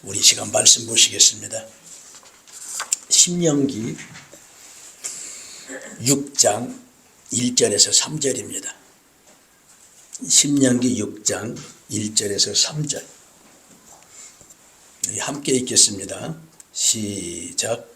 우리 시간 말씀 보시겠습니다. 신명기 6장 1절에서 3절입니다. 신명기 6장 1절에서 3절. 우리 함께 읽겠습니다. 시작.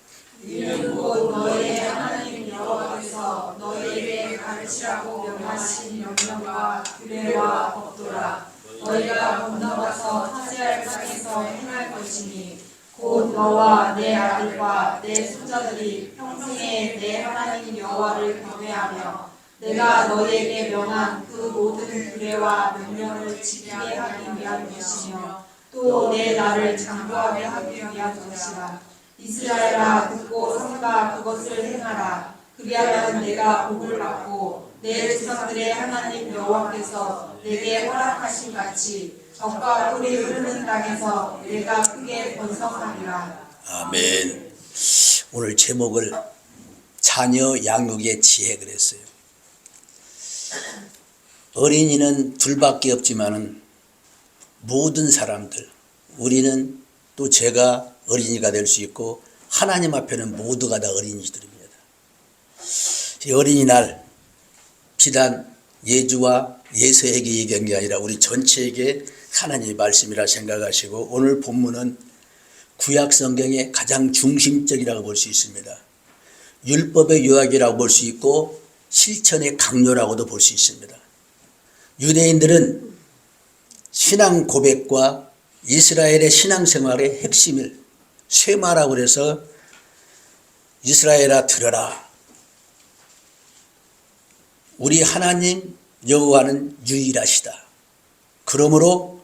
이는 곧 너희의 하나님 여호와께서 너희에게 가르치라고 명하신 명령과 규례와 법도라. 너희가 건너가서 차지할 땅에서 행할 것이니 곧 너와 내 아들과 내 손자들이 평생에 내 하나님 여호와를 경외하며 내가 너희에게 명한 그 모든 규례와 명령을 지키게 하기 위한 것이며 또 내 나를 장구하게 하기 위한 것이라. 이스라엘아, 듣고 삼가 그것을 행하라. 그리하면 내가 복을 받고 내 조상들의 하나님 여호와께서 내게 허락하신 같이 젖과 꿀이 흐르는 땅에서 내가 크게 번성하리라. 아멘. 오늘 제목을 자녀 양육의 지혜 그랬어요. 어린이는 둘밖에 없지만은 모든 사람들, 우리는 또 제가 어린이가 될 수 있고 하나님 앞에는 모두가 다 어린이들입니다. 이 어린이날 비단 예주와 예서에게 얘기한 게 아니라 우리 전체에게 하나님의 말씀이라 생각하시고 오늘 본문은 구약 성경의 가장 중심적이라고 볼 수 있습니다. 율법의 요약이라고 볼 수 있고 실천의 강요라고도 볼 수 있습니다. 유대인들은 신앙 고백과 이스라엘의 신앙생활의 핵심을 쇠마라고 해서 이스라엘아 들어라. 우리 하나님 여호와는 유일하시다. 그러므로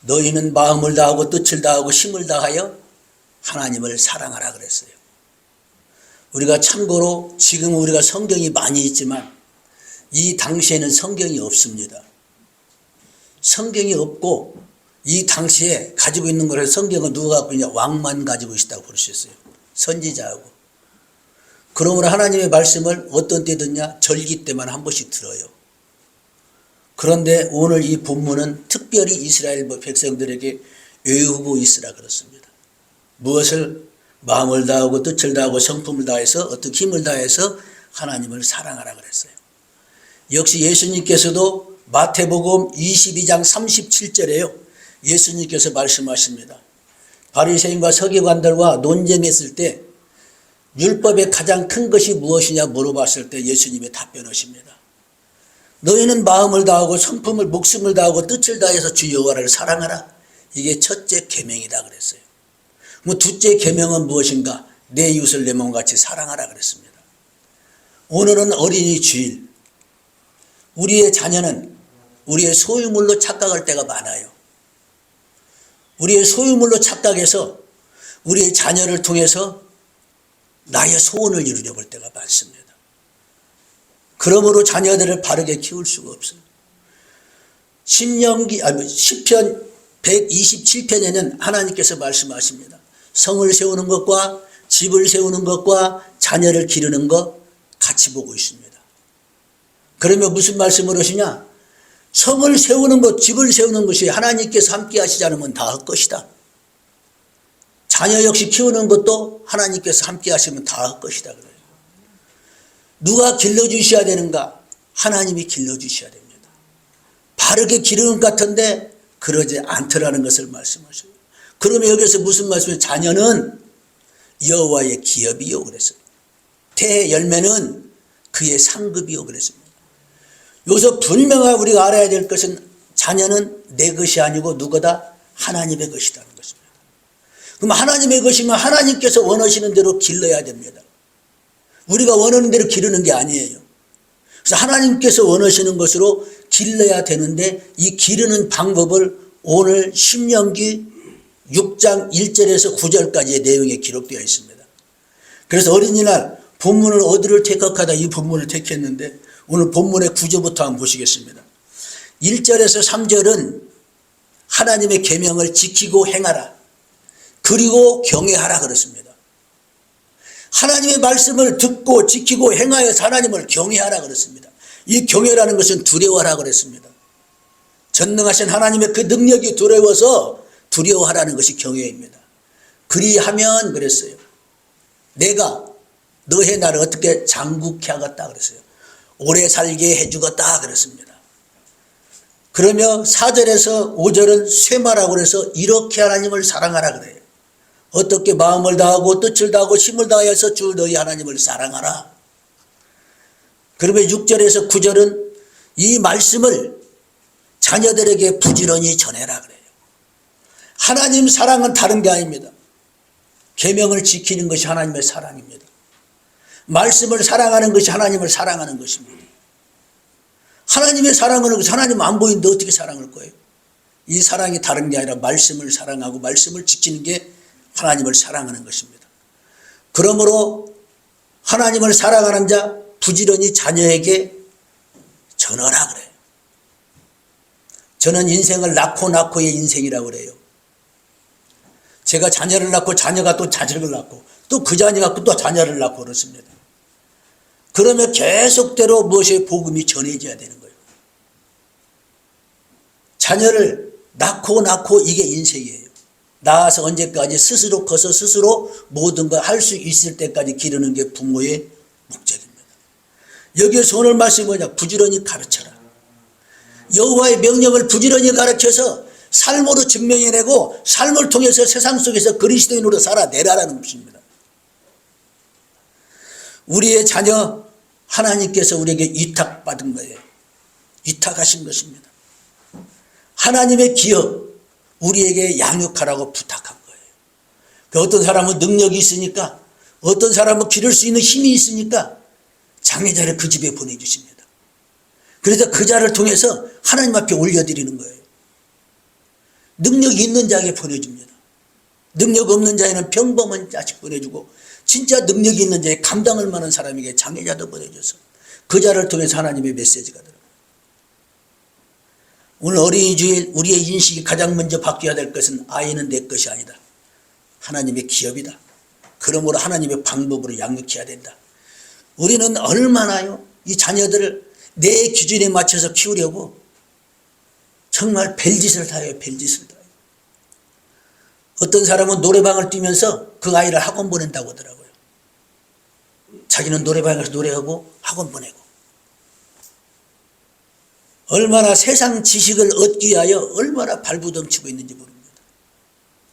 너희는 마음을 다하고 뜻을 다하고 힘을 다하여 하나님을 사랑하라 그랬어요. 우리가 참고로 지금 우리가 성경이 많이 있지만 이 당시에는 성경이 없습니다. 성경이 없고 이 당시에 가지고 있는 것을 성경은 누가 갖고 있냐? 왕만 가지고 있다고 볼 수 있어요. 선지자하고. 그러므로 하나님의 말씀을 어떤 때 듣냐? 절기 때만 한 번씩 들어요. 그런데 오늘 이 본문은 특별히 이스라엘 백성들에게 외우고 있으라 그렇습니다. 무엇을? 마음을 다하고 뜻을 다하고 성품을 다해서 어떤 힘을 다해서 하나님을 사랑하라 그랬어요. 역시 예수님께서도 마태복음 22장 37절에요. 예수님께서 말씀하십니다. 바리새인과 서기관들과 논쟁했을 때 율법의 가장 큰 것이 무엇이냐 물어봤을 때 예수님의 답변하십니다. 너희는 마음을 다하고 성품을 목숨을 다하고 뜻을 다해서 주 여호와를 사랑하라. 이게 첫째 계명이다 그랬어요. 그럼 둘째 계명은 무엇인가? 내 이웃을 내 몸같이 사랑하라 그랬습니다. 오늘은 어린이 주일. 우리의 자녀는 우리의 소유물로 착각할 때가 많아요. 우리의 소유물로 착각해서 우리의 자녀를 통해서 나의 소원을 이루려 볼 때가 많습니다. 그러므로 자녀들을 바르게 키울 수가 없어요. 시편 127편에는 하나님께서 말씀하십니다. 성을 세우는 것과 집을 세우는 것과 자녀를 기르는 것 같이 보고 있습니다. 그러면 무슨 말씀을 하시냐? 성을 세우는 것, 집을 세우는 것이 하나님께서 함께 하시지 않으면 다 할 것이다. 자녀 역시 키우는 것도 하나님께서 함께 하시면 다 할 것이다. 그래요. 누가 길러주셔야 되는가? 하나님이 길러주셔야 됩니다. 바르게 기르는 것 같은데 그러지 않더라는 것을 말씀하셔요. 그러면 여기서 무슨 말씀이에요? 자녀는 여호와의 기업이요 그랬어요. 태의 열매는 그의 상급이요 그랬습니다. 여기서 분명하게 우리가 알아야 될 것은 자녀는 내 것이 아니고 누구다? 하나님의 것이라는 것입니다. 그럼 하나님의 것이면 하나님께서 원하시는 대로 길러야 됩니다. 우리가 원하는 대로 기르는 게 아니에요. 그래서 하나님께서 원하시는 것으로 길러야 되는데 이 기르는 방법을 오늘 신명기 6장 1절에서 9절까지의 내용에 기록되어 있습니다. 그래서 어린이날 본문을 어디를 택하다 이 본문을 택했는데 오늘 본문의 9절부터 한번 보시겠습니다. 1절에서 3절은 하나님의 계명을 지키고 행하라. 그리고 경외하라 그렇습니다. 하나님의 말씀을 듣고 지키고 행하여서 하나님을 경외하라 그렇습니다. 이 경외라는 것은 두려워하라 그랬습니다. 전능하신 하나님의 그 능력이 두려워서 두려워하라는 것이 경외입니다. 그리하면 그랬어요. 내가 너의 나를 어떻게 장국케 하겠다 그랬어요. 오래 살게 해주겠다 그랬습니다. 그러며 4절에서 5절은 쇠마라고 그래서 이렇게 하나님을 사랑하라 그래요. 어떻게 마음을 다하고 뜻을 다하고 힘을 다하여서 주 너희 하나님을 사랑하라. 그러면 6절에서 9절은 이 말씀을 자녀들에게 부지런히 전해라 그래요. 하나님 사랑은 다른 게 아닙니다. 계명을 지키는 것이 하나님의 사랑입니다. 말씀을 사랑하는 것이 하나님을 사랑하는 것입니다. 하나님의 사랑은 하나님 안 보이는데 어떻게 사랑할 거예요? 이 사랑이 다른 게 아니라 말씀을 사랑하고 말씀을 지키는 게 하나님을 사랑하는 것입니다. 그러므로 하나님을 사랑하는 자 부지런히 자녀에게 전하라 그래요. 저는 인생을 낳고의 인생이라고 그래요. 제가 자녀를 낳고 자녀가 또 자식을 낳고 또 그 자녀가 또 자녀를 낳고 그렇습니다. 그러면 계속대로 무엇이 복음이 전해져야 되는 거예요. 자녀를 낳고 이게 인생이에요. 낳아서 언제까지 스스로 커서 스스로 모든 걸 할 수 있을 때까지 기르는 게 부모의 목적입니다. 여기에서 오늘 말씀이 뭐냐? 부지런히 가르쳐라. 여호와의 명령을 부지런히 가르쳐서 삶으로 증명해내고 삶을 통해서 세상 속에서 그리스도인으로 살아내라라는 것입니다. 우리의 자녀 하나님께서 우리에게 위탁받은 거예요. 위탁하신 것입니다. 하나님의 기업 우리에게 양육하라고 부탁한 거예요. 어떤 사람은 능력이 있으니까 어떤 사람은 기를 수 있는 힘이 있으니까 장애자를 그 집에 보내주십니다. 그래서 그 자를 통해서 하나님 앞에 올려드리는 거예요. 능력이 있는 자에게 보내줍니다. 능력 없는 자에는 평범한 자식 보내주고 진짜 능력이 있는 자에 감당할 만한 사람에게 장애자도 보내줘서 그 자를 통해서 하나님의 메시지가 들어요. 오늘 어린이 주일 우리의 인식이 가장 먼저 바뀌어야 될 것은 아이는 내 것이 아니다. 하나님의 기업이다. 그러므로 하나님의 방법으로 양육해야 된다. 우리는 얼마나요? 이 자녀들을 내 기준에 맞춰서 키우려고 정말 별짓을 다 해요. 별짓을 다 해요. 어떤 사람은 노래방을 뛰면서 그 아이를 학원 보낸다고 하더라고요. 자기는 노래방에서 노래하고 학원 보내고. 얼마나 세상 지식을 얻기 위하여 얼마나 발부덩치고 있는지 모릅니다.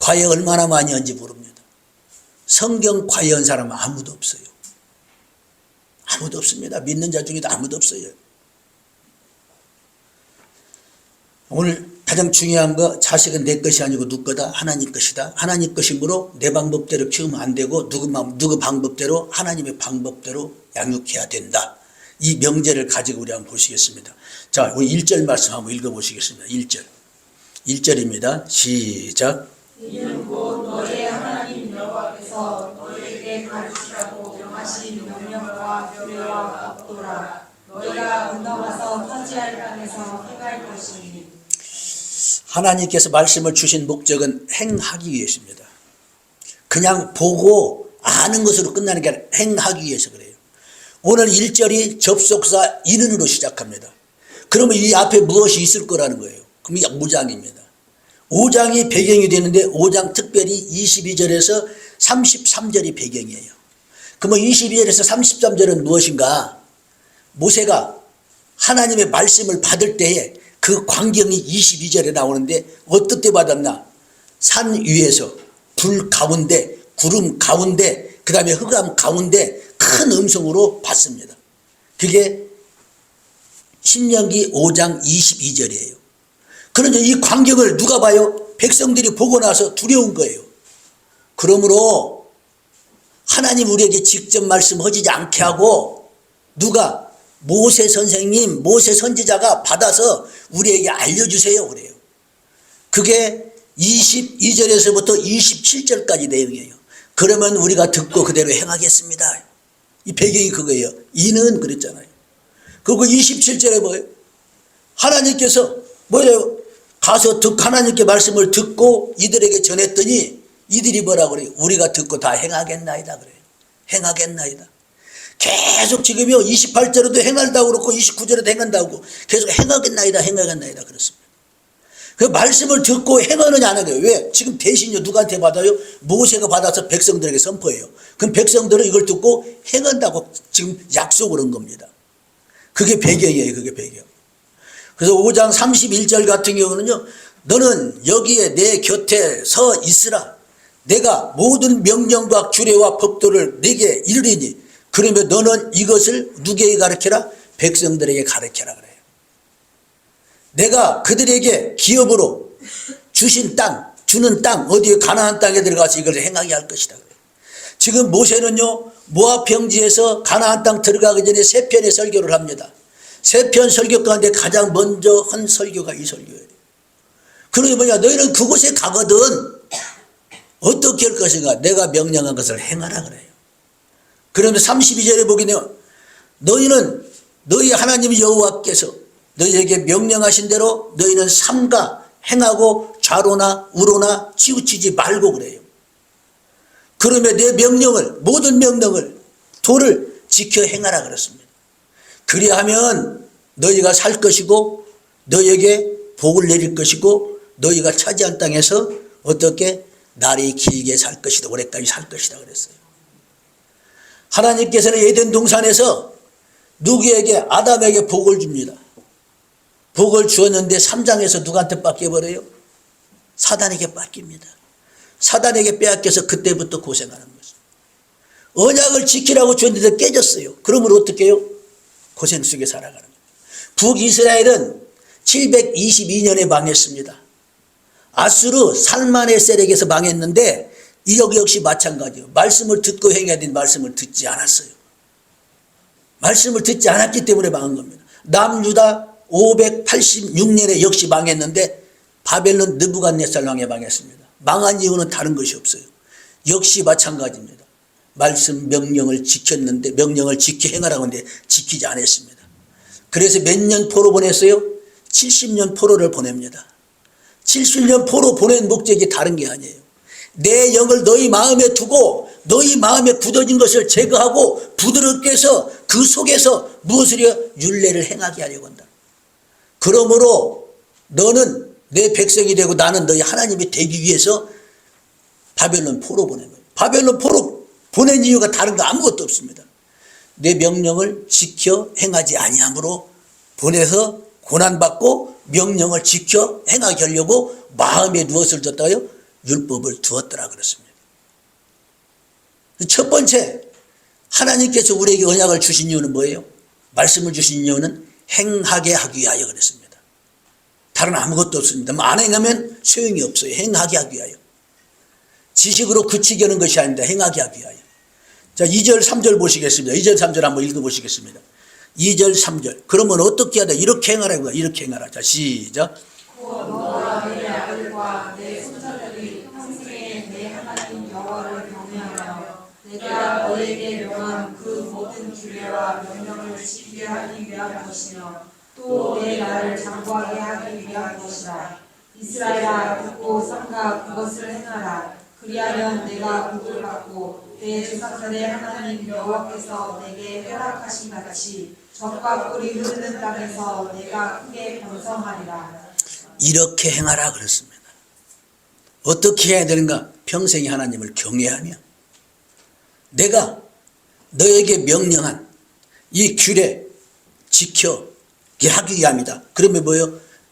과외 얼마나 많이 한지 모릅니다. 성경 과외한 사람은 아무도 없어요. 아무도 없습니다. 믿는 자 중에도 아무도 없어요. 오늘 가장 중요한 거 자식은 내 것이 아니고 누구 거다? 하나님 것이다. 하나님 것이므로 내 방법대로 키우면 안 되고 누구 방법대로 하나님의 방법대로 양육해야 된다. 이 명제를 가지고 우리 한번 보시겠습니다. 자, 우리 1절 말씀 한번 읽어보시겠습니다. 1절. 1절입니다. 시작. 이는 곧 너의 하나님 여호와께서 너에게 가르치라고 명하신 명령과 규례와 법도라. 너희가 건너가서 터지할 땅에서 행할 것이니. 하나님께서 말씀을 주신 목적은 행하기 위해서입니다. 그냥 보고 아는 것으로 끝나는 게 아니라 행하기 위해서 그래요. 오늘 1절이 접속사 이는으로 시작합니다. 그러면 이 앞에 무엇이 있을 거라는 거예요. 그럼 이게 5장입니다. 5장이 배경이 되는데 5장 특별히 22절에서 33절이 배경이에요. 그러면 22절에서 33절은 무엇인가? 모세가 하나님의 말씀을 받을 때에 그 광경이 22절에 나오는데 어떻게 받았나? 산 위에서 불 가운데 구름 가운데 그 다음에 흑암 가운데 큰 음성으로 받습니다. 그게 신명기 5장 22절이에요. 그런데 이 광경을 누가 봐요? 백성들이 보고 나서 두려운 거예요. 그러므로 하나님 우리에게 직접 말씀하지 않게 하고 누가 모세 선생님, 모세 선지자가 받아서 우리에게 알려주세요 그래요. 그게 22절에서부터 27절까지 내용이에요. 그러면 우리가 듣고 그대로 행하겠습니다. 이 배경이 그거예요. 이는 그랬잖아요. 그리고 27절에 뭐예요? 하나님께서 뭐예요? 가서 하나님께 말씀을 듣고 이들에게 전했더니 이들이 뭐라고 그래요? 우리가 듣고 다 행하겠나이다 그래요. 행하겠나이다. 계속 지금요 28절에도 행한다고 그렇고 29절에도 행한다고 계속 행하겠나이다 그렇습니다. 그 말씀을 듣고 행하느냐 안 하느냐. 왜? 지금 대신요 누구한테 받아요? 모세가 받아서 백성들에게 선포해요. 그럼 백성들은 이걸 듣고 행한다고 지금 약속을 한 겁니다. 그게 배경이에요. 그게 배경. 그래서 5장 31절 같은 경우는요, 너는 여기에 내 곁에 서 있으라. 내가 모든 명령과 규례와 법도를 내게 이르리니 그러면 너는 이것을 누구에게 가르쳐라? 백성들에게 가르쳐라 그래요. 내가 그들에게 기업으로 주신 땅, 주는 땅, 어디에 가나안 땅에 들어가서 이걸 행하게 할 것이다. 지금 모세는요, 모압 평지에서 가나안 땅 들어가기 전에 세 편의 설교를 합니다. 세 편 설교 가운데 가장 먼저 한 설교가 이 설교예요. 그러게 뭐냐, 너희는 그곳에 가거든 어떻게 할 것인가? 내가 명령한 것을 행하라 그래요. 그런데 32절에 보게 되면 너희는 너희 하나님 여호와께서 너희에게 명령하신 대로 너희는 삼가 행하고 좌로나 우로나 치우치지 말고 그래요. 그러면 내 명령을, 모든 명령을, 도를 지켜 행하라 그랬습니다. 그리하면 너희가 살 것이고 너희에게 복을 내릴 것이고 너희가 차지한 땅에서 어떻게 날이 길게 살 것이다. 오래까지 살 것이다 그랬어요. 하나님께서는 에덴 동산에서 누구에게? 아담에게 복을 줍니다. 복을 주었는데 3장에서 누구한테 뺏겨버려요? 사단에게 뺏깁니다. 사단에게 빼앗겨서 그때부터 고생하는 거죠. 언약을 지키라고 줬는데 깨졌어요. 그러면 어떻게 해요? 고생 속에 살아가는 거예요. 북이스라엘은 722년에 망했습니다. 아수르 살마네셀에게서 망했는데 이역 역시 마찬가지예요. 말씀을 듣고 행해야 된 말씀을 듣지 않았어요. 말씀을 듣지 않았기 때문에 망한 겁니다. 남유다 586년에 역시 망했는데 바벨론 느부갓네살 왕에 망했습니다. 망한 이유는 다른 것이 없어요. 역시 마찬가지입니다. 말씀 명령을 지켰는데 명령을 지켜 행하라고 했는데 지키지 않았습니다. 그래서 몇 년 포로 보냈어요? 70년 포로를 보냅니다. 70년 포로 보낸 목적이 다른 게 아니에요. 내 영을 너희 마음에 두고 너희 마음에 굳어진 것을 제거하고 부드럽게 해서 그 속에서 무엇을 해요? 율례를 행하게 하려고 한다. 그러므로 너는 내 백성이 되고 나는 너희 하나님이 되기 위해서 바벨론 포로 보낸 거예요. 바벨론 포로 보낸 이유가 다른 거 아무것도 없습니다. 내 명령을 지켜 행하지 아니함으로 보내서 고난받고 명령을 지켜 행하게 하려고 마음에 무엇을 뒀다고요? 율법을 두었더라 그랬습니다. 첫 번째, 하나님께서 우리에게 언약을 주신 이유는 뭐예요? 말씀을 주신 이유는 행하게 하기 위하여 그랬습니다. 다른 아무것도 없습니다. 안 행하면 소용이 없어요. 행하게 하기 위하여. 지식으로 그치게 하는 것이 아닙니다. 행하게 하기 위하여. 자, 2절 3절 보시겠습니다. 2절 3절 한번 읽어보시겠습니다. 2절 3절. 그러면 어떻게 하다? 이렇게 행하라고요. 이렇게 행하라. 자, 시작. 너와 내 아들과 내 손자들이 평생에 내 하나님 여호와를 경외하며 내가 너에게 명한 그 모든 규례와 명령을 지키게 하기 위한 것이며 또 내 나를 장구하게 하기 위한 것이라. 이스라엘아 듣고 삼가 그것을 행하라. 그리하면 내가 복을 받고 내 조상들의 하나님 여호와께서 내게 허락하신 같이 젖과 꿀이 흐르는 땅에서 내가 크게 번성하리라. 이렇게 행하라 그랬습니다. 어떻게 해야 되는가? 평생에 하나님을 경외하며 내가 너에게 명령한 이 규례 지켜게 하기 위함이다. 그러면 뭐예요?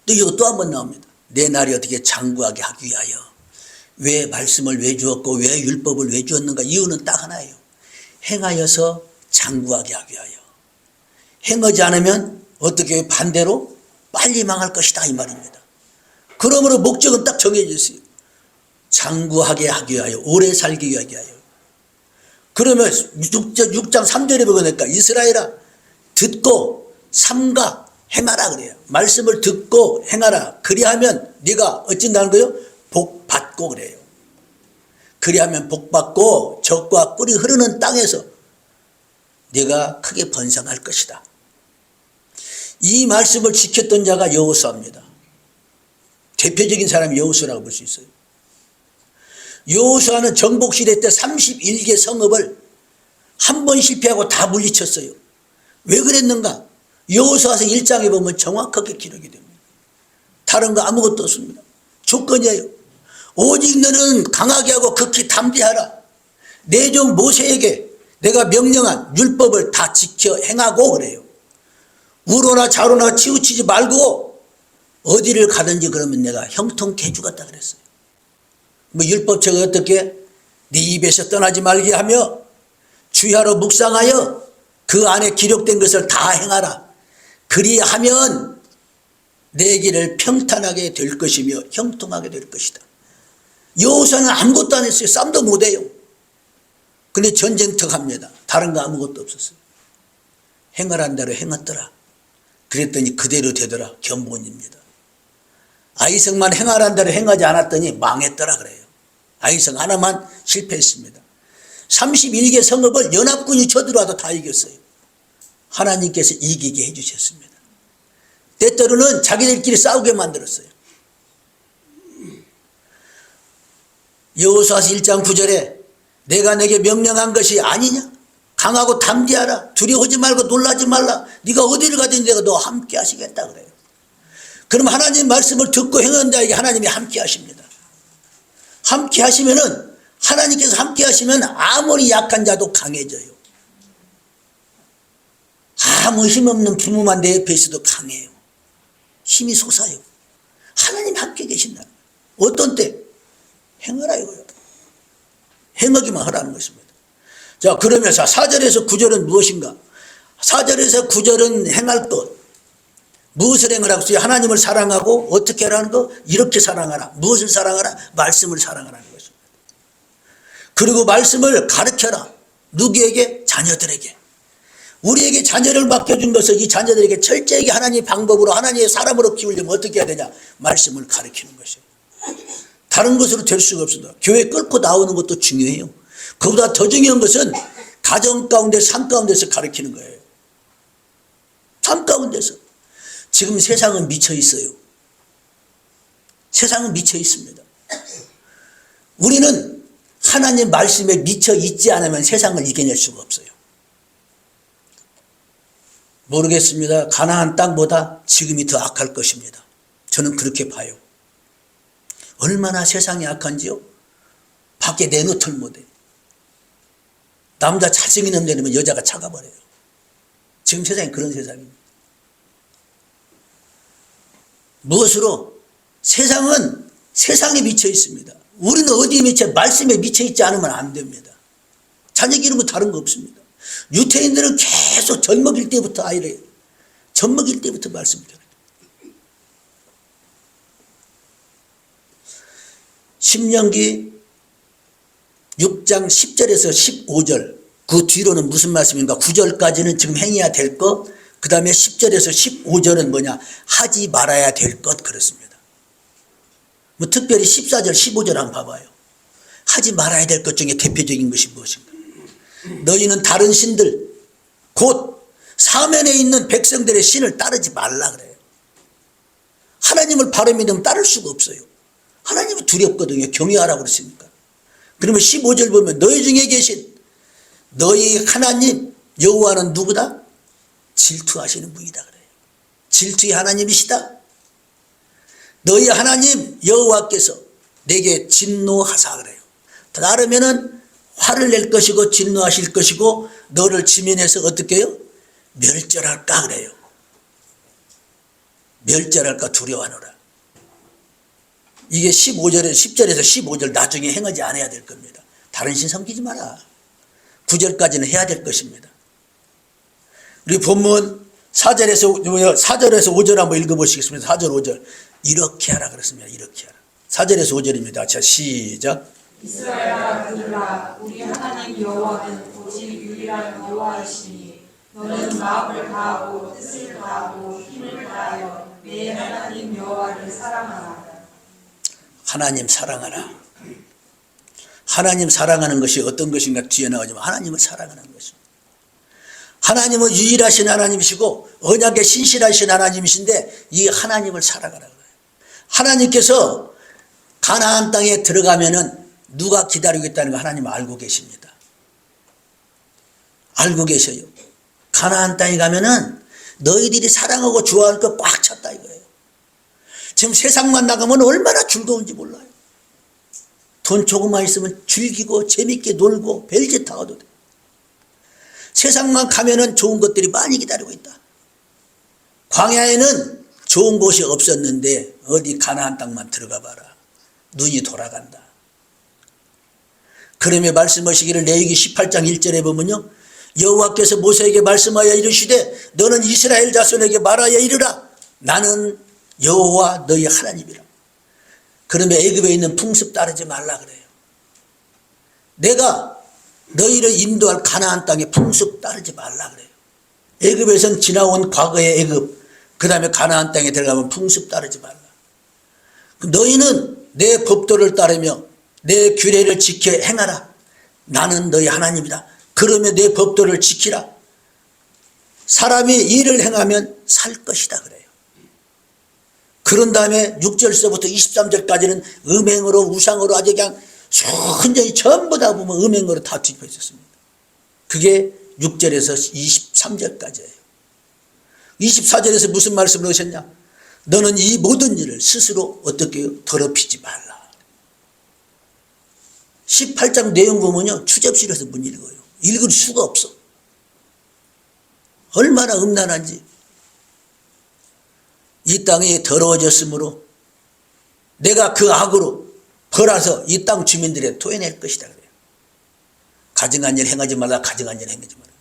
또 이거 또 한 번 나옵니다. 내 날이 어떻게 장구하게 하기 위하여. 왜 말씀을 왜 주었고 왜 율법을 왜 주었는가? 이유는 딱 하나예요. 행하여서 장구하게 하기 위하여. 행하지 않으면 어떻게 반대로 빨리 망할 것이다 이 말입니다. 그러므로 목적은 딱 정해져 있어요. 장구하게 하기 위하여, 오래 살기 위하여. 그러면 6장 3절에 보니까 이스라엘아 듣고 삼가 행하라 그래요. 말씀을 듣고 행하라. 그리하면 네가 어쩐다는 거예요? 복 받고 그래요. 그리하면 복 받고 젖과 꿀이 흐르는 땅에서 네가 크게 번성할 것이다. 이 말씀을 지켰던 자가 여호수아입니다. 대표적인 사람이 여호수아라고 볼 수 있어요. 여호수아는 정복시대 때 31개 성읍을 한 번 실패하고 다 물리쳤어요. 왜 그랬는가? 여호수아서 1장에 보면 정확하게 기록이 됩니다. 다 다른 거 아무것도 없습니다. 조건이에요. 오직 너는 강하게 하고 극히 담대하라. 내 종 모세에게 내가 명령한 율법을 다 지켜 행하고 그래요. 우로나 좌로나 치우치지 말고 어디를 가든지 그러면 내가 형통케 해주겠다 그랬어요. 뭐 율법책을 어떻게 네 입에서 떠나지 말게 하며 주야로 묵상하여 그 안에 기록된 것을 다 행하라. 그리하면 내 길을 평탄하게 될 것이며 형통하게 될 것이다. 여호수아는 아무것도 안 했어요. 쌈도 못해요. 근데 전쟁터 갑니다. 다른 거 아무것도 없었어요. 행하란 대로 행했더라. 그랬더니 그대로 되더라. 견본입니다. 아이성만 행하란 대로 행하지 않았더니 망했더라 그래요. 아이성 하나만 실패했습니다. 31개 성읍을 연합군이 쳐들어와도 다 이겼어요. 하나님께서 이기게 해주셨습니다. 때때로는 자기들끼리 싸우게 만들었어요. 여호수아서 1장 9절에 내가 내게 명령한 것이 아니냐? 강하고 담대하라. 두려워하지 말고 놀라지 말라. 네가 어디를 가든지 내가 너 함께 하시겠다 그래요. 그럼 하나님 말씀을 듣고 행하는 자에게 하나님이 함께 하십니다. 함께 하시면은 하나님께서 함께 하시면 아무리 약한 자도 강해져요. 아무 힘없는 부모만 내 옆에 있어도 강해요. 힘이 솟아요. 하나님 함께 계신다. 어떤 때? 행하라 이거예요. 행하기만 하라는 것입니다. 자, 그러면서 4절에서 9절은 무엇인가? 4절에서 9절은 행할 것. 무엇을 행하라고 했어요? 하나님을 사랑하고 어떻게 하라는 거? 이렇게 사랑하라. 무엇을 사랑하라? 말씀을 사랑하라는 것입니다. 그리고 말씀을 가르쳐라. 누구에게? 자녀들에게. 우리에게 자녀를 맡겨준 것을 이 자녀들에게 철저하게 하나님의 방법으로 하나님의 사람으로 키우려면 어떻게 해야 되냐? 말씀을 가르치는 것이에요. 다른 것으로 될 수가 없습니다. 교회 끌고 나오는 것도 중요해요. 그보다 더 중요한 것은 가정 가운데 삶 가운데서 가르치는 거예요. 삶 가운데서. 지금 세상은 미쳐 있어요. 세상은 미쳐 있습니다. 우리는 하나님 말씀에 미쳐 있지 않으면 세상을 이겨낼 수가 없어요. 모르겠습니다. 가나안 땅보다 지금이 더 악할 것입니다. 저는 그렇게 봐요. 얼마나 세상이 악한지요? 밖에 내놓들 못해. 남자 잘생긴 놈 되면 여자가 차가버려요. 지금 세상이 그런 세상입니다. 무엇으로? 세상은 세상에 미쳐 있습니다. 우리는 어디에 미쳐? 말씀에 미쳐 있지 않으면 안 됩니다. 자녀 기르면 다른 거 없습니다. 유태인들은 계속 젖 먹일 때부터 아이를 젖 먹일 때부터 말씀을 전해요. 신명기 6장 10절에서 15절 그 뒤로는 무슨 말씀인가? 9절까지는 지금 행해야 될 것, 그 다음에 10절에서 15절은 뭐냐? 하지 말아야 될 것 그렇습니다. 뭐 특별히 14절 15절 한번 봐봐요. 하지 말아야 될 것 중에 대표적인 것이 무엇인가? 너희는 다른 신들 곧 사면에 있는 백성들의 신을 따르지 말라 그래요. 하나님을 바로 믿으면 따를 수가 없어요. 하나님이 두렵거든요. 경외하라고 그랬으니까. 그러면 15절 보면 너희 중에 계신 너희 하나님 여호와는 누구다? 질투하시는 분이다 그래요. 질투의 하나님이시다. 너희 하나님 여호와께서 내게 진노하사 그래요. 따르면은 화를 낼 것이고 진노하실 것이고 너를 지면에서 어떻게 해요? 멸절할까 그래요. 멸절할까 두려워하노라. 이게 15절에서 10절에서 15절 나중에 행하지 않아야 될 겁니다. 다른 신 섬기지 마라. 9절까지는 해야 될 것입니다. 우리 본문 4절에서 5절 한번 읽어보시겠습니다. 4절 5절 이렇게 하라 그랬습니다. 이렇게 하라. 4절에서 5절입니다. 자, 시작. 이스라엘아 들으라. 우리 하나님 여호와는 오직 유일한 여호와이시니 너는 마음을 다하고 뜻을 다하고 힘을 다하여 내 하나님 여호와를 사랑하라. 하나님 사랑하라. 하나님 사랑하는 것이 어떤 것인가 뒤에 나오지만 하나님을 사랑하는 것입니다. 하나님은 유일하신 하나님이시고 언약에 신실하신 하나님이신데 이 하나님을 사랑하라 그래요. 하나님께서 가나안 땅에 들어가면은 누가 기다리고 있다는 거 하나님은 알고 계십니다. 알고 계셔요. 가나안 땅에 가면은 너희들이 사랑하고 좋아할 거 꽉 찼다 이거예요. 지금 세상만 나가면 얼마나 즐거운지 몰라요. 돈 조금만 있으면 즐기고 재밌게 놀고 별짓 다 가도 돼. 세상만 가면은 좋은 것들이 많이 기다리고 있다. 광야에는 좋은 곳이 없었는데 어디 가나안 땅만 들어가 봐라. 눈이 돌아간다. 그러며 말씀하시기를 레위기 18장 1절에 보면요, 여호와께서 모세에게 말씀하여 이르시되 너는 이스라엘 자손에게 말하여 이르라. 나는 여호와 너희 하나님이라. 그러면 애굽에 있는 풍습 따르지 말라 그래요. 내가 너희를 인도할 가나안 땅의 풍습 따르지 말라 그래요. 애굽에선 지나온 과거의 애굽, 그 다음에 가나안 땅에 들어가면 풍습 따르지 말라. 너희는 내 법도를 따르며 내 규례를 지켜 행하라. 나는 너희 하나님이다. 그러면 내 법도를 지키라. 사람이 이를 행하면 살 것이다 그래요. 그런 다음에 6절서부터 23절까지는 음행으로 우상으로 아주 그냥 순전히 전부 다 보면 음행으로 다 뒤집어 있었습니다. 그게 6절에서 23절까지예요. 24절에서 무슨 말씀을 하셨냐? 너는 이 모든 일을 스스로 어떻게 더럽히지 말라. 18장 내용 보면요, 추접실에서 못 읽어요. 읽을 수가 없어. 얼마나 음란한지. 이 땅이 더러워졌으므로 내가 그 악으로 벌어서 이 땅 주민들에 토해낼 것이다 그래요. 가증한 일 행하지 말라. 가증한 일 행하지 말라.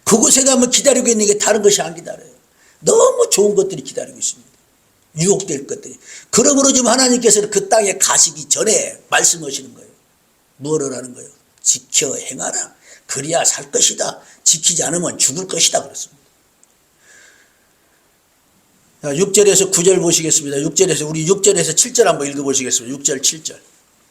그곳에 가면 기다리고 있는 게 다른 것이 안 기다려요. 너무 좋은 것들이 기다리고 있습니다. 유혹될 것들이. 그러므로 지금 하나님께서는 그 땅에 가시기 전에 말씀하시는 거예요. 뭐를 하는 거예요? 지켜 행하라. 그리야 살 것이다. 지키지 않으면 죽을 것이다 그렇습니다. 6절에서 9절 보시겠습니다. 6절에서 우리 6절에서 7절 한번 읽어보시겠습니다. 6절 7절.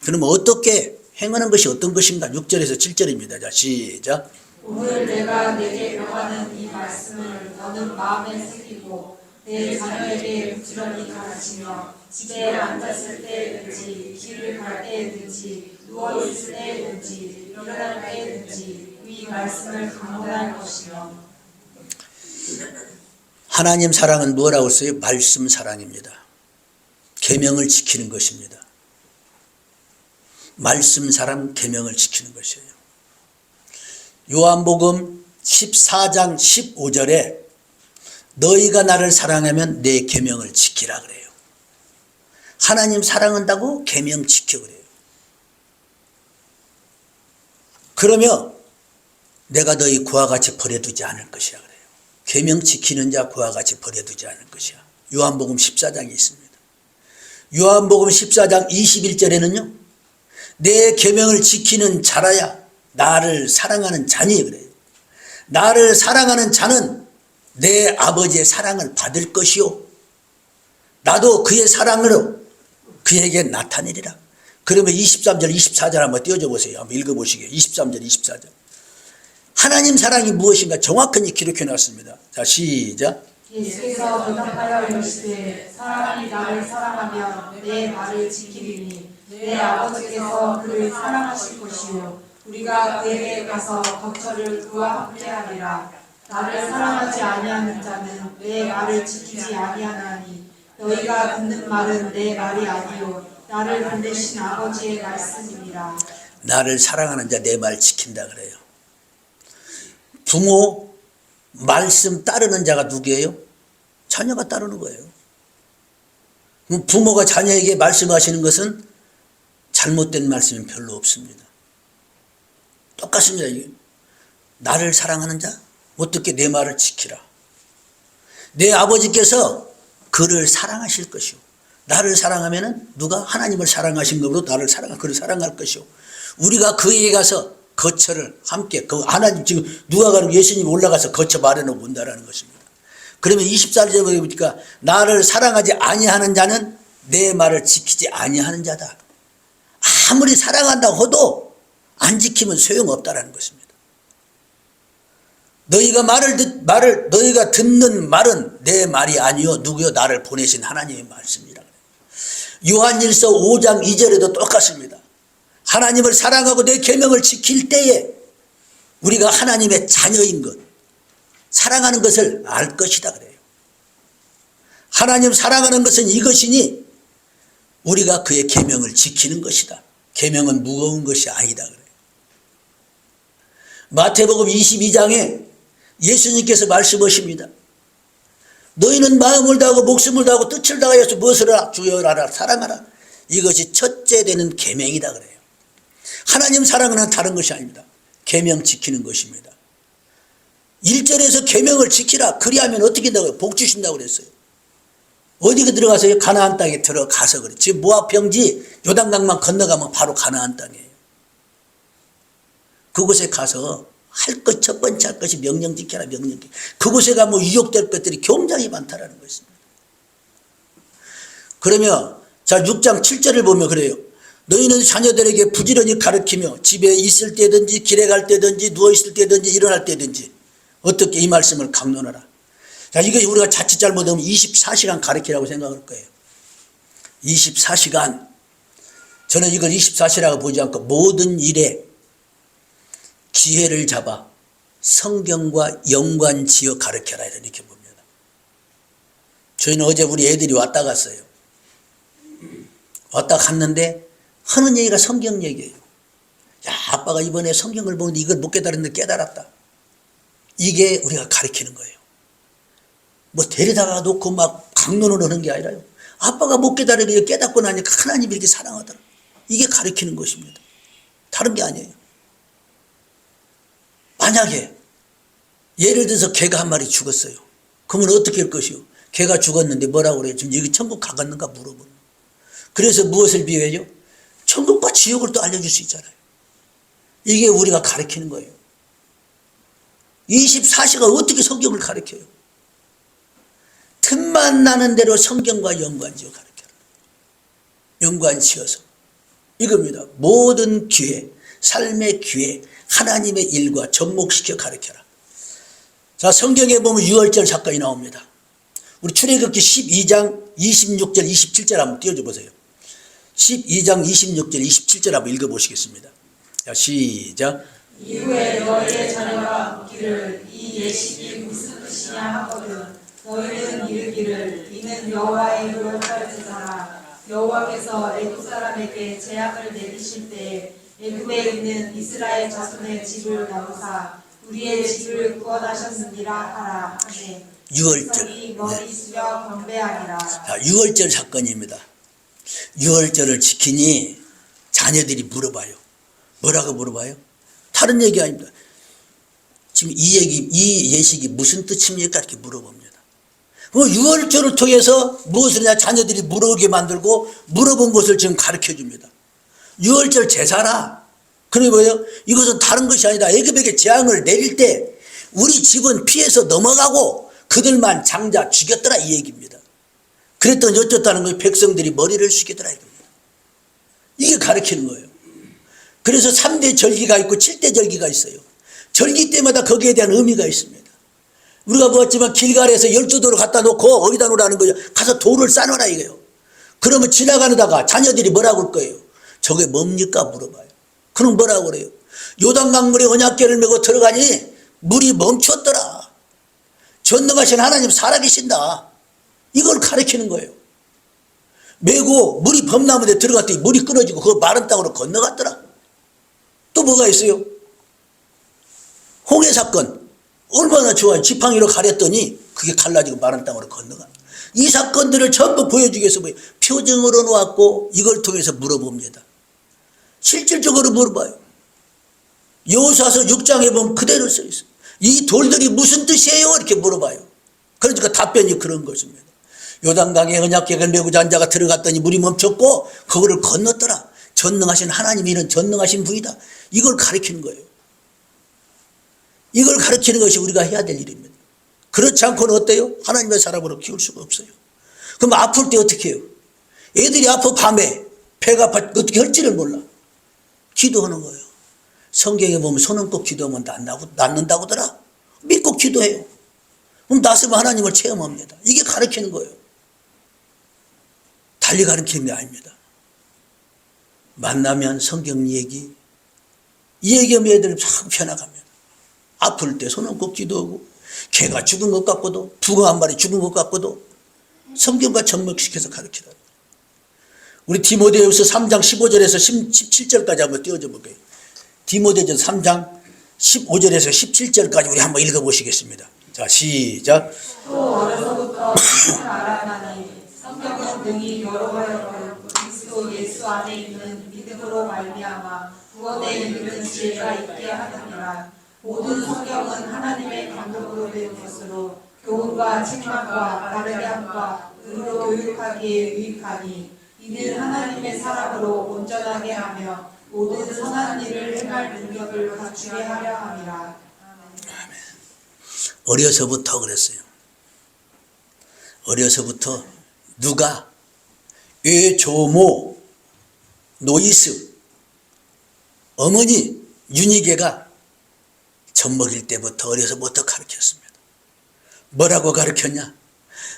그러면 어떻게 행하는 것이 어떤 것인가? 6절에서 7절입니다. 자, 시작. 오늘 내가 내게 명하는 이 말씀을 너는 마음에 새기고 내 자녀에게 부지런히 가르치며 집에 앉았을 때든지 길을 갈 때든지 누워있을 때든지 일어날 때든지 이 말씀을 강론할 것이며. 하나님 사랑은 뭐라고 써요? 말씀 사랑입니다. 계명을 지키는 것입니다. 말씀 사랑, 계명을 지키는 것이에요. 요한복음 14장 15절에 너희가 나를 사랑하면 내 계명을 지키라 그래요. 하나님 사랑한다고 계명 지켜 그래요. 그러면 내가 너희 그와 같이 버려두지 않을 것이라 그래요. 계명 지키는 자 그와 같이 버려두지 않을 것이야. 요한복음 14장이 있습니다. 요한복음 14장 21절에는요. 내 계명을 지키는 자라야 나를 사랑하는 자니 그래요. 나를 사랑하는 자는 내 아버지의 사랑을 받을 것이요. 나도 그의 사랑으로 그에게 나타내리라. 그러면 23절 24절 한번 띄워줘 보세요. 한번 읽어보시게요. 23절 24절. 하나님 사랑이 무엇인가 정확하게 기록해 놨습니다. 자, 시작. 예수께서 대답하여 이르시되 사람이 나를 사랑하면 내 말을 지키리니 내 아버지께서 그를 사랑하실 것이요 우리가 그에게 가서 거처를 그와 함께하리라. 나를 사랑하지 아니하는 자는 내 말을 지키지 아니하나니 너희가 듣는 말은 내 말이 아니요 나를 보내신 아버지의 말씀이니라. 나를 사랑하는 자 내 말 지킨다 그래요. 부모 말씀 따르는 자가 누구예요? 자녀가 따르는 거예요. 부모가 자녀에게 말씀하시는 것은 잘못된 말씀은 별로 없습니다. 똑같습니다. 이게. 나를 사랑하는 자 어떻게 내 말을 지키라. 내 아버지께서 그를 사랑하실 것이요. 나를 사랑하면은 누가 하나님을 사랑하신 것으로 나를 그를 사랑할 것이요. 우리가 그에게 가서 거처를 함께 그 하나님 지금 누가 가는 예수님 올라가서 거처 마련하고 온다라는 것입니다. 그러면 24절에 보니까 나를 사랑하지 아니하는 자는 내 말을 지키지 아니하는 자다. 아무리 사랑한다고 해도 안 지키면 소용없다라는 것입니다. 너희가 듣는 말은 내 말이 아니요 누구요 나를 보내신 하나님의 말씀이라. 요한일서 5장 2절에도 똑같습니다. 하나님을 사랑하고 내 계명을 지킬 때에 우리가 하나님의 자녀인 것, 사랑하는 것을 알 것이다 그래요. 하나님 사랑하는 것은 이것이니 우리가 그의 계명을 지키는 것이다. 계명은 무거운 것이 아니다 그래요. 마태복음 22장에 예수님께서 말씀하십니다. 너희는 마음을 다하고 목숨을 다하고 뜻을 다하여서 무엇을 하라? 주여 알아 사랑하라. 이것이 첫째 되는 계명이다 그래요. 하나님 사랑은 다른 것이 아닙니다. 계명 지키는 것입니다. 1절에서 계명을 지키라. 그리하면 어떻게 된다고요? 복 주신다고 그랬어요. 어디 들어가서요? 가나안 땅에 들어가서 그래. 지금 모압 평지 요단강만 건너가면 바로 가나안 땅이에요. 그곳에 가서 할 것 첫 번째 할 것이 명령 지켜라 명령 지켜라. 그곳에 가면 유혹될 것들이 굉장히 많다라는 것입니다. 그러면 자 6장 7절을 보면 그래요. 너희는 자녀들에게 부지런히 가르치며 집에 있을 때든지 길에 갈 때든지 누워있을 때든지 일어날 때든지 어떻게 이 말씀을 강론하라. 자, 이거 우리가 자칫 잘못하면 24시간 가르치라고 생각할 거예요. 24시간. 저는 이걸 24시라고 보지 않고 모든 일에 기회를 잡아 성경과 연관지어 가르쳐라 이렇게 봅니다. 저희는 어제 우리 애들이 왔다 갔어요. 왔다 갔는데 하는 얘기가 성경 얘기예요. 야, 아빠가 이번에 성경을 보는데 이걸 못 깨달았는데 깨달았다. 이게 우리가 가르치는 거예요. 뭐 데려다가 놓고 막 강론을 하는 게 아니라요. 아빠가 못 깨달으게 깨닫고 나니까 하나님이 이렇게 사랑하더라. 이게 가르치는 것입니다. 다른 게 아니에요. 만약에 예를 들어서 개가 한 마리 죽었어요. 그러면 어떻게 할 것이요? 개가 죽었는데 뭐라고 그래요? 지금 여기 천국 가겠는가 물어보는. 그래서 무엇을 비유해요? 천국과 지옥을 또 알려줄 수 있잖아요. 이게 우리가 가르치는 거예요. 24시간 어떻게 성경을 가르쳐요? 틈만 나는 대로 성경과 연관지어 가르쳐라. 연관지어서. 이겁니다. 모든 기회, 삶의 기회, 하나님의 일과 접목시켜 가르쳐라. 자, 성경에 보면 유월절 사건이 나옵니다. 우리 출애굽기 12장 26절 27절 한번 띄워줘 보세요. 12장 26절 27절 한번 읽어보시겠습니다. 자, 시작. 이후에 너희의 자녀가 묻기를 이 예식이 무슨 뜻이냐 하거든 너희는 이르기를 이는 여호와의 유월절 제사라. 여호와께서 애굽 사람에게 재앙을 내리실 때 애굽에 있는 이스라엘 자손의 집을 나누사 우리의 집을 구원하셨느니라 하라 하네. 유월절. 머리 숙여 경배하니라. 자, 유월절 사건입니다. 유월절을 지키니 자녀들이 물어봐요. 뭐라고 물어봐요? 다른 얘기 아닙니다. 지금 이 예식이 무슨 뜻입니까? 이렇게 물어봅니다. 유월절을 통해서 무엇을 하냐 자녀들이 물어보게 만들고 물어본 것을 지금 가르쳐 줍니다. 유월절 제사라. 그게 뭐예요? 이것은 다른 것이 아니다. 애굽에게 재앙을 내릴 때 우리 집은 피해서 넘어가고 그들만 장자 죽였더라 이 얘기입니다. 그랬더니 어쩌다는 거예요? 백성들이 머리를 숙이더라 이겁니다. 이게 가르치는 거예요. 그래서 3대 절기가 있고 7대 절기가 있어요. 절기 때마다 거기에 대한 의미가 있습니다. 우리가 보았지만 길갈에서 12돌을 갖다 놓고 어디다 놓으라는 거예요? 가서 돌을 쌓아라 이거예요. 그러면 지나가다가 자녀들이 뭐라고 할 거예요? 저게 뭡니까? 물어봐요. 그럼 뭐라고 그래요? 요단강물에 언약궤를 메고 들어가니 물이 멈췄더라. 전능하신 하나님 살아계신다. 이걸 가르치는 거예요. 메고 물이 범나무에 들어갔더니 물이 끊어지고 그 마른 땅으로 건너갔더라. 또 뭐가 있어요? 홍해 사건. 얼마나 좋아요. 지팡이로 가렸더니 그게 갈라지고 마른 땅으로 건너가. 이 사건들을 전부 보여주기 위해서 표정으로 놓았고 이걸 통해서 물어봅니다. 실질적으로 물어봐요. 여호수아서 6장에 보면 그대로 써 있어요. 이 돌들이 무슨 뜻이에요? 이렇게 물어봐요. 그러니까 답변이 그런 것입니다. 요단강에 언약궤를 메고 잔자가 들어갔더니 물이 멈췄고 그거를 건넜더라. 전능하신 하나님이 이런 전능하신 분이다. 이걸 가르치는 거예요. 이걸 가르치는 것이 우리가 해야 될 일입니다. 그렇지 않고는 어때요? 하나님의 사람으로 키울 수가 없어요. 그럼 아플 때 어떻게 해요? 애들이 아파 밤에 배가 아파 어떻게 할지를 몰라. 기도하는 거예요. 성경에 보면 손 얹고 기도하면 낫는다고더라. 믿고 기도해요. 그럼 낫으면 하나님을 체험합니다. 이게 가르치는 거예요. 달리 가르치는 게 아닙니다. 만나면 성경 얘기, 이 얘기하면 애들이 참 변화갑니다. 아플 때 손 얹고 기도하고 개가 죽은 것 같고도 붕어 한 마리 죽은 것 같고도 성경과 접목시켜서 가르치라. 우리 디모데후서 3장 15절에서 17절까지 한번 띄워줘 볼게요. 디모데전서 3장 15절에서 17절까지 우리 한번 읽어보시겠습니다. 자, 시작. 또 어려서부터 알아나니 성경은 능히 여러 그리스도 예수 안에 있는 믿음으로 말미암아 구원에 이르는 지혜가 있게 하느니라. 모든 성경은 하나님의 감동으로 된 것으로 교훈과 책망과 바르게 함과 의로 교육하기에 유익하니 이는 하나님의 사람으로 온전하게 하며 모든 선한 일을 행할 능력을 갖추게 하려 함이라. 어려서부터 그랬어요. 어려서부터 누가 조모 노이스 어머니 윤희계가 젖먹일 때부터 어려서부터 가르쳤습니다. 뭐라고 가르쳤냐?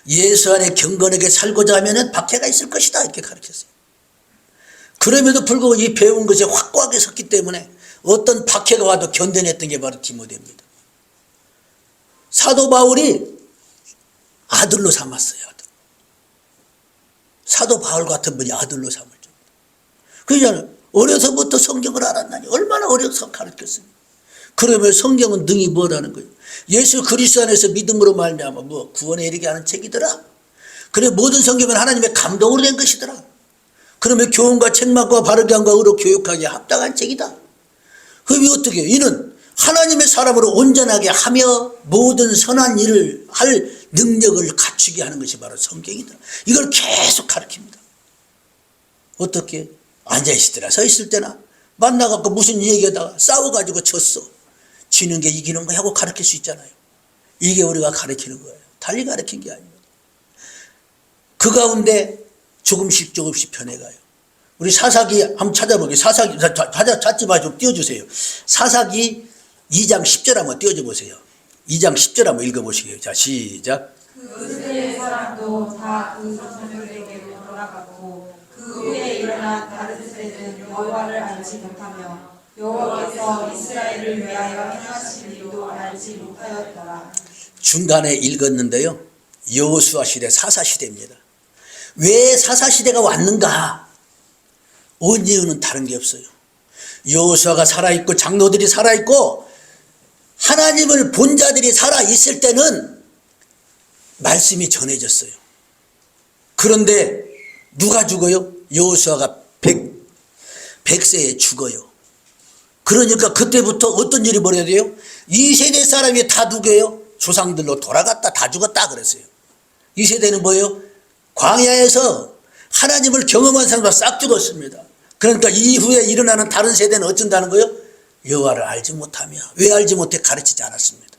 예수 안에 경건하게 살고자 하면 박해가 있을 것이다 이렇게 가르쳤어요. 그럼에도 불구하고 이 배운 것에 확고하게 섰기 때문에 어떤 박해가 와도 견뎌냈던 게 바로 디모데입니다. 사도 바울이 아들로 삼았어요. 아들. 사도 바울 같은 분이 아들로 삼을 줄. 그러잖아요. 어려서부터 성경을 알았나니 얼마나 어려서 가르쳤습니까? 그러면 성경은 능히 뭐라는 거예요? 예수 그리스도 안에서 믿음으로 말미암아 뭐 구원에 이르게 하는 책이더라. 그래 모든 성경은 하나님의 감동으로 된 것이더라. 그러면 교훈과 책망과 바르게 함과 의로 교육하기에 합당한 책이다. 그럼 어떻게 해요? 이는 하나님의 사람으로 온전하게 하며 모든 선한 일을 할 능력을 갖추게 하는 것이 바로 성경이다. 이걸 계속 가르칩니다. 어떻게? 앉아있을 때나 서 있을 때나 만나갖고 무슨 얘기하다가 싸워가지고 졌어. 지는 게 이기는 거 하고 가르칠 수 있잖아요. 이게 우리가 가르치는 거예요. 달리 가르친 게 아닙니다. 그 가운데 조금씩 변해가요. 우리 사사기 한번 찾아보게요. 사사기 찾지 마시고 띄워주세요. 사사기 2장 10절 한번 띄워줘 보세요. 2장 10절 한번 읽어보시게요. 자, 시작. 그 세대의 사람도 다 그 선생들에게로 돌아가고 그 후에 일어난 다른 세대는 여호와를 알지 못하며 여호와께서 이스라엘을 위하여 행하신 일도 알지 못하였더라. 중간에 읽었는데요. 여호수아 시대 사사시대입니다. 왜 사사시대가 왔는가? 온 이유는 다른 게 없어요. 여호수아가 살아있고 장로들이 살아있고 하나님을 본 자들이 살아있을 때는 말씀이 전해졌어요. 그런데 누가 죽어요? 여호수아가 100세에 죽어요. 그러니까 그때부터 어떤 일이 벌어야 돼요? 이 세대 사람이 다 누구예요? 조상들로 돌아갔다 다 죽었다 그랬어요. 이 세대는 뭐예요? 광야에서 하나님을 경험한 사람과 싹 죽었습니다. 그러니까 이후에 일어나는 다른 세대는 어쩐다는 거예요? 여호와를 알지 못하며. 왜 알지 못해? 가르치지 않았습니다.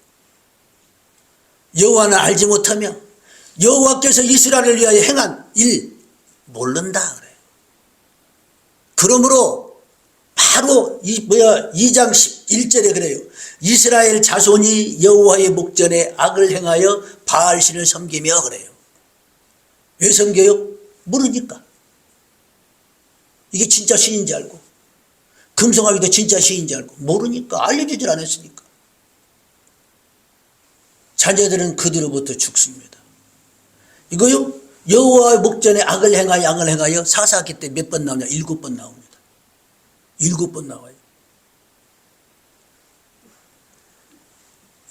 여호와는 알지 못하며 여호와께서 이스라엘을 위하여 행한 일 모른다 그래요. 그러므로 바로 2장 1절에 그래요. 이스라엘 자손이 여호와의 목전에 악을 행하여 바알신을 섬기며 그래요. 왜 섬겨요? 모르니까. 이게 진짜 신인지 알고 금송아지도 진짜 신인지 알고 모르니까 알려주질 않았으니까 자녀들은 그들로부터 죽습니다. 이거요 여호와의 목전에 악을 행하여 사사기 때 몇 번 나오냐? 7번 나옵니다. 7번 나와요.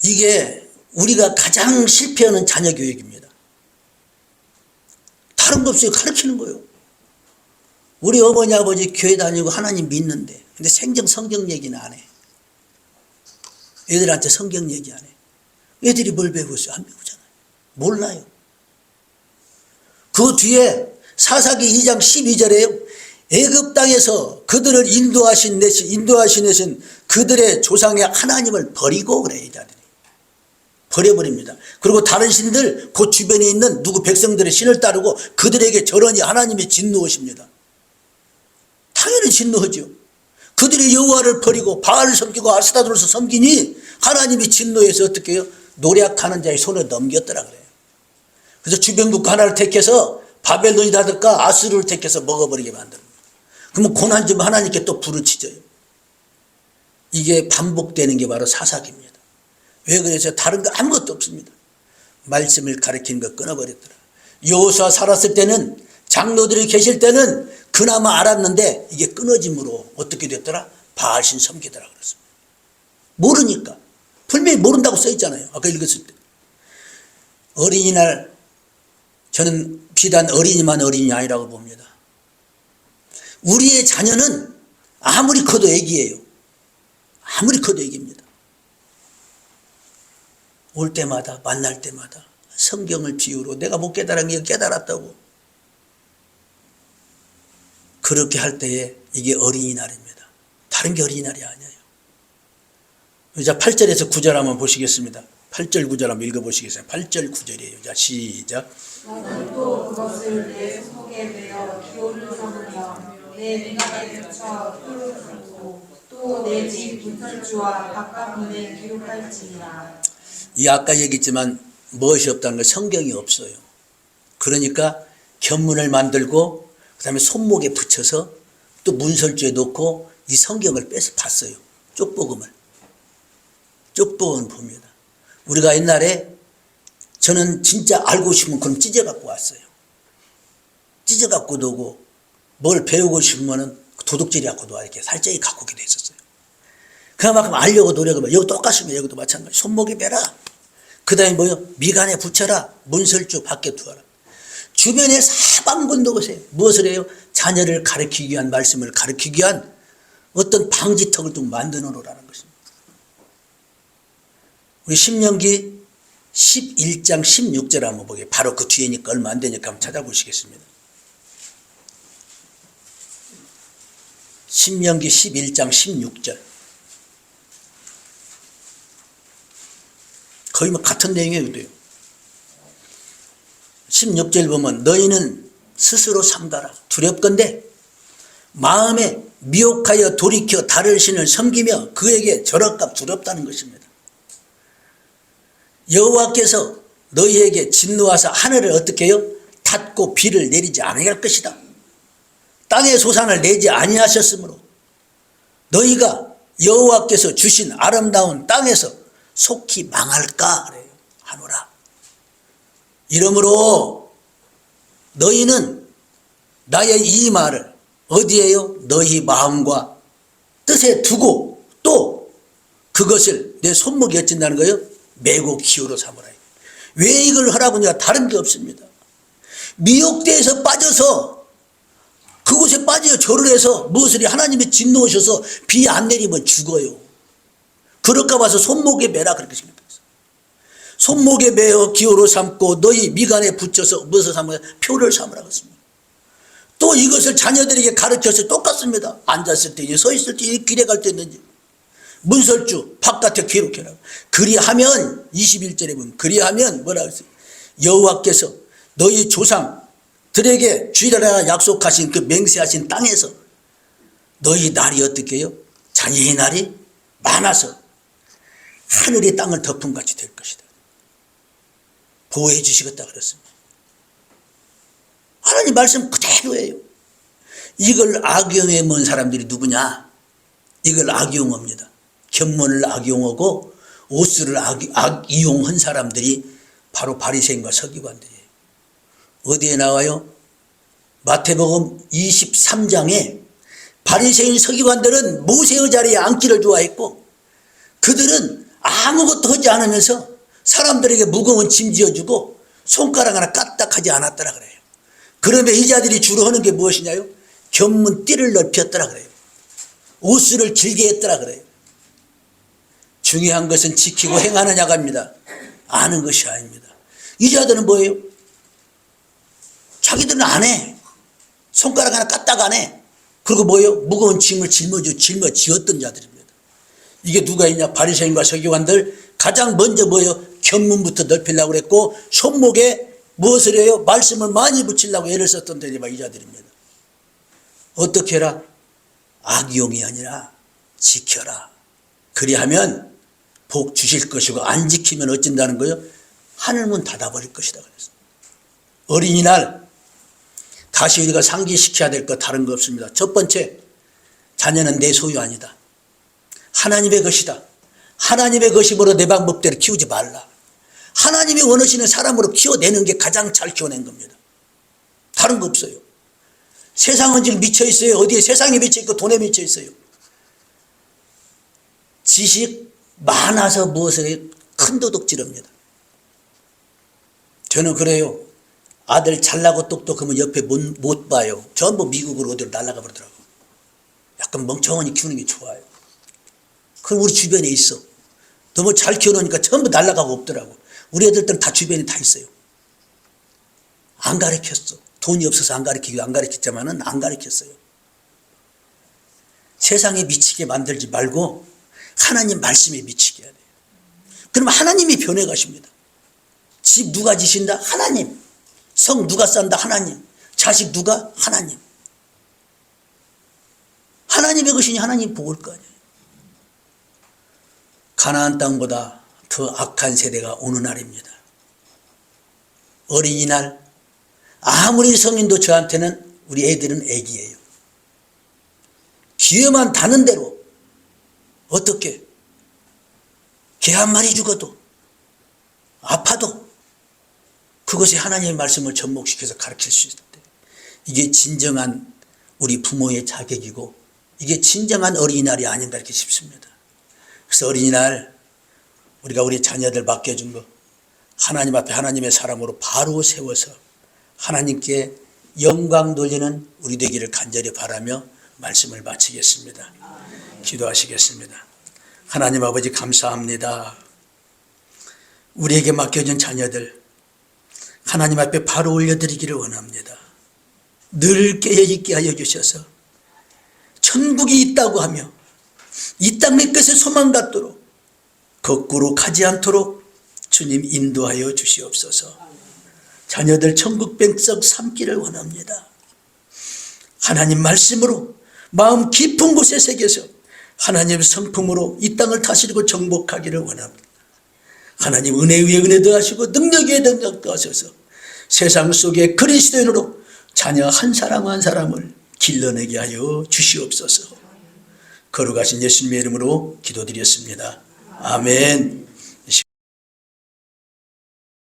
이게 우리가 가장 실패하는 자녀 교육입니다. 다른 거 없어요. 가르치는 거예요. 우리 어머니 아버지 교회 다니고 하나님 믿는데 근데 성경 얘기는 안 해. 애들한테 성경 얘기 안 해. 애들이 뭘 배우겠어요? 안 배우잖아요. 몰라요. 그 뒤에 사사기 2장 12절에요. 애굽 땅에서 그들을 인도하신 그들의 조상의 하나님을 버리고 그래요. 이 자들이. 버려버립니다. 그리고 다른 신들 그 주변에 있는 누구 백성들의 신을 따르고 그들에게 저러니 하나님이 진노하십니다. 당연히 진노하죠. 그들이 여호와를 버리고 바알을 섬기고 아스타로를 섬기니 하나님이 진노해서 어떻게 해요? 노략하는 자의 손에 넘겼더라 그래요. 그래서 주변 국가 하나를 택해서 바벨론이라든가 아수르를 택해서 먹어버리게 만듭니다. 그러면 고난 좀 하나님께 또 부르짖어요. 이게 반복되는 게 바로 사사기입니다. 왜 그래서 다른 거 아무것도 없습니다. 말씀을 가르치는 거 끊어버렸더라. 여호수아 살았을 때는, 장로들이 계실 때는 그나마 알았는데 이게 끊어짐으로 어떻게 됐더라? 바알신 섬기더라 그랬습니다. 모르니까. 분명히 모른다고 써있잖아요. 아까 읽었을 때. 어린이날, 저는 비단 어린이만 어린이 아니라고 봅니다. 우리의 자녀는 아무리 커도 애기예요. 아무리 커도 애기입니다. 올 때마다, 만날 때마다 성경을 비유로 내가 못 깨달은 게 깨달았다고. 그렇게 할 때에 이게 어린이날입니다. 다른 게 어린이날이 아니에요. 자, 8절에서 9절 한번 보시겠습니다. 8절 9절 한번 읽어보시겠습니다. 8절 9절이에요. 자, 시작. 너는 또 그것을 내 속에 매어 기호를 삼으며 내 미간에 붙여 표를 삼고 또 내 집 문설주와 바깥문에 기록할지니라. 이 아까 얘기했지만 무엇이 없다는 건 성경이 없어요. 그러니까 견문을 만들고 그 다음에 손목에 붙여서 또 문설주에 놓고 이 성경을 빼서 봤어요. 쪽복음을 봅니다. 우리가 옛날에, 저는 진짜 알고 싶으면 그럼 찢어갖고 왔어요. 찢어갖고 두고 뭘 배우고 싶으면 도둑질해갖고 와 이렇게 살짝이 갖고 오게 돼 있었어요. 그만큼 알려고 노력하면 여기 똑같습니다. 여기도 마찬가지. 손목에 매라. 그 다음에 뭐요? 미간에 붙여라. 문설주 밖에 두어라. 주변에 사방분도 보세요. 무엇을 해요? 자녀를 가르치기 위한, 말씀을 가르치기 위한 어떤 방지턱을 좀 만들어 놓으라는 것입니다. 우리 신명기 11장 16절 한번 보게. 바로 그 뒤에니까 얼마 안 되니까 한번 찾아보시겠습니다. 신명기 11장 16절. 거의 뭐 같은 내용이에요. 16절 보면 너희는 스스로 삼가라. 두렵건대 마음에 미혹하여 돌이켜 다른 신을 섬기며 그에게 절약값 두렵다는 것입니다. 여호와께서 너희에게 진노하사 하늘을 어떻게 해요? 닫고 비를 내리지 아니할 것이다. 땅의 소산을 내지 아니하셨으므로 너희가 여호와께서 주신 아름다운 땅에서 속히 망할까 하노라. 이러므로 너희는 나의 이 말을 어디에요? 너희 마음과 뜻에 두고 또 그것을 내 손목에 얹힌다는 거예요. 매고 기호로 삼으라. 왜 이걸 하라고 하냐? 다른 게 없습니다. 미혹대에서 빠져서 그곳에 빠져 절을 해서 무엇을 하나님이 진노하셔서 비 안 내리면 죽어요. 그럴까 봐서 손목에 매라 그렇게 생각했어요. 손목에 매어 기호로 삼고 너희 미간에 붙여서 무엇을 삼으라? 표를 삼으라고 했습니다. 또 이것을 자녀들에게 가르쳐서 똑같습니다. 앉았을 때, 서 있을 때, 길에 갈 때 있는지 문설주 바깥에 기록해라. 그리하면 21절에 보면 그리하면 뭐라고 했어요? 여호와께서 너희 조상들에게 주리라 약속하신 그 맹세하신 땅에서 너희 날이 어떻게 해요? 자녀의 날이 많아서 하늘이 땅을 덮은 같이 될 것이다. 보호해 주시겠다 그랬습니다. 하나님 말씀 그대로예요. 이걸 악용해 본 사람들이 누구냐? 이걸 악용합니다. 견문을 악용하고 옷수를 악이용한 사람들이 바로 바리새인과 서기관들이에요. 어디에 나와요? 마태복음 23장에 바리새인 서기관들은 모세의 자리에 앉기를 좋아했고 그들은 아무것도 하지 않으면서 사람들에게 무거운 짐 지어주고 손가락 하나 까딱하지 않았더라 그래요. 그러면 이 자들이 주로 하는 게 무엇이냐요? 견문띠를 넓혔더라 그래요. 옷수를 길게 했더라 그래요. 중요한 것은 지키고 행하느냐가 아닙니다. 아는 것이 아닙니다. 이 자들은 뭐예요? 자기들은 안 해. 손가락 하나 까딱 안 해. 그리고 뭐예요? 무거운 짐을 짊어지었던 자들입니다. 이게 누가 있냐? 바리새인과 서기관들 가장 먼저 뭐예요? 견문부터 넓히려고 그랬고 손목에 무엇을 해요? 말씀을 많이 붙이려고 애를 썼던 데이 자들입니다. 어떻게 해라? 악용이 아니라 지켜라. 그리하면 복 주실 것이고 안 지키면 어쩐다는 거예요? 하늘문 닫아버릴 것이다 그랬습니다. 어린이날 다시 우리가 상기시켜야 될 것 다른 거 없습니다. 첫 번째, 자녀는 내 소유 아니다. 하나님의 것이다. 하나님의 것이므로 내 방법대로 키우지 말라. 하나님이 원하시는 사람으로 키워내는 게 가장 잘 키워낸 겁니다. 다른 거 없어요. 세상은 지금 미쳐 있어요. 어디에 세상에 미쳐 있고 돈에 미쳐 있어요. 지식 많아서 무엇에 큰 도둑질입니다. 저는 그래요. 아들 잘나고 똑똑하면 옆에 못 봐요. 전부 미국으로 어디로 날아가 버리더라고. 약간 멍청하니 키우는 게 좋아요. 그럼 우리 주변에 있어. 너무 잘 키워놓으니까 전부 날아가고 없더라고. 우리 애들들은 다 주변에 다 있어요. 안 가르쳤어. 돈이 없어서 안 가르쳤지만은 안 가르쳤어요. 세상에 미치게 만들지 말고 하나님 말씀에 미치게 해야 돼요. 그러면 하나님이 변해가십니다. 집 누가 지신다? 하나님. 성 누가 싼다? 하나님. 자식 누가? 하나님. 하나님의 것이니 하나님 복을 거 아니에요. 가나안 땅보다 더 악한 세대가 오는 날입니다. 어린이날 아무리 성인도 저한테는 우리 애들은 애기예요. 기회만 닿는 대로 어떻게 개 한 마리 죽어도 아파도 그것이 하나님의 말씀을 접목시켜서 가르칠 수 있을 때 이게 진정한 우리 부모의 자격이고 이게 진정한 어린이날이 아닌가 이렇게 싶습니다. 그래서 어린이날 우리가 우리 자녀들 맡겨준 거 하나님 앞에 하나님의 사람으로 바로 세워서 하나님께 영광 돌리는 우리 되기를 간절히 바라며 말씀을 마치겠습니다. 기도하시겠습니다. 하나님 아버지 감사합니다. 우리에게 맡겨진 자녀들 하나님 앞에 바로 올려드리기를 원합니다. 늘 깨어있게 하여 주셔서 천국이 있다고 하며 이 땅의 끝에 소망 갖도록 거꾸로 가지 않도록 주님 인도하여 주시옵소서. 자녀들 천국 백석 삼기를 원합니다. 하나님 말씀으로 마음 깊은 곳에 새겨서 하나님의 성품으로 이 땅을 다스리고 정복하기를 원합니다. 하나님 은혜 위에 은혜 더하시고 능력 위에 능력 더하셔서 세상 속에 그리스도인으로 자녀 한 사람 한 사람을 길러내게 하여 주시옵소서. 거룩하신 예수님의 이름으로 기도드렸습니다. 아멘.